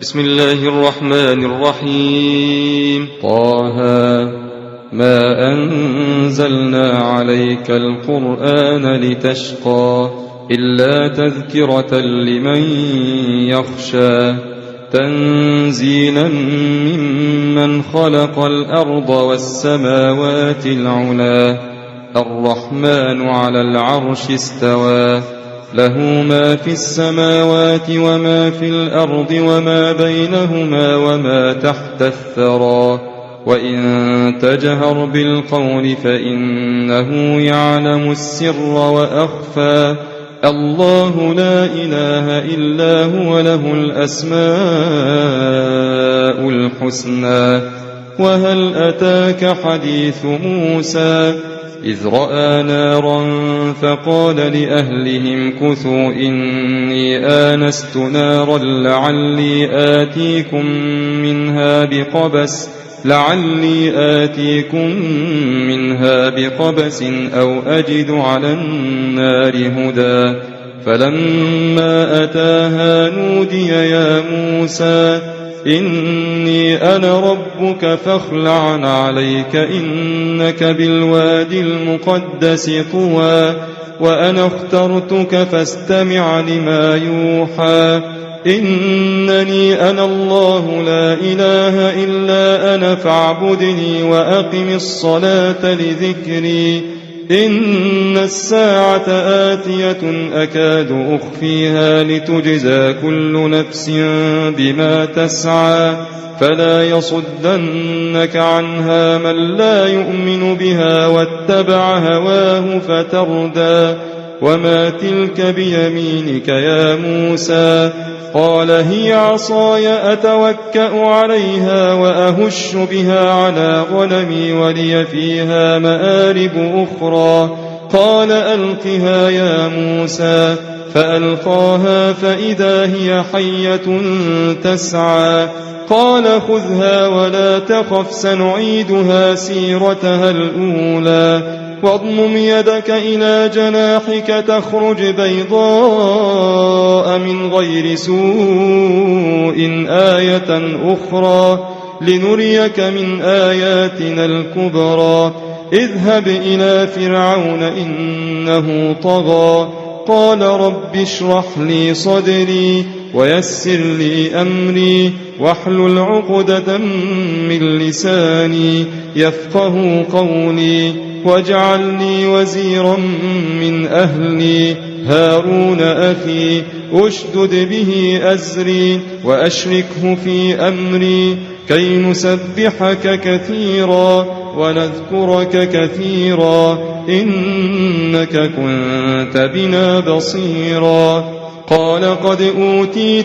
بسم الله الرحمن الرحيم. طه ما أنزلنا عليك القرآن لتشقى إلا تذكرة لمن يخشى تنزيلا ممن خلق الأرض والسماوات العلا الرحمن على العرش استوى له ما في السماوات وما في الأرض وما بينهما وما تحت الثرى وإن تجهر بالقول فإنه يعلم السر وأخفى الله لا إله إلا هو له الأسماء الحسنى وهل أتاك حديث موسى إذ رأى نارا فقال لأهلهم كثوا إني آنست نارا لعلي آتيكم منها بقبس أو أجد على النار هدى فلما أتاها نودي يا موسى إني أنا ربك فاخلع عليك إنك بالوادي المقدس طوى وأنا اخترتك فاستمع لما يوحى إنني أنا الله لا إله إلا أنا فاعبدني وأقم الصلاة لذكري إن الساعة آتية أكاد أخفيها لتجزى كل نفس بما تسعى فلا يصدنك عنها من لا يؤمن بها واتبع هواه فتردى وما تلك بيمينك يا موسى قال هي عصاي أتوكأ عليها وأهش بها على غنمي ولي فيها مآرب أخرى قال ألقها يا موسى فألقاها فإذا هي حية تسعى قال خذها ولا تخف سنعيدها سيرتها الأولى واضمم يدك إلى جناحك تخرج بيضاء من غير سوء آية أخرى لنريك من آياتنا الكبرى اذهب إلى فرعون إنه طغى قال رب اشرح لي صدري ويسر لي أمري واحلل عقدة من لساني يفقه قولي واجعل لي وزيرا من أهلي هارون أخي أشدد به أزري وأشركه في أمري كي نسبحك كثيرا ونذكرك كثيرا إنك كنت بنا بصيرا قال قد أوتيت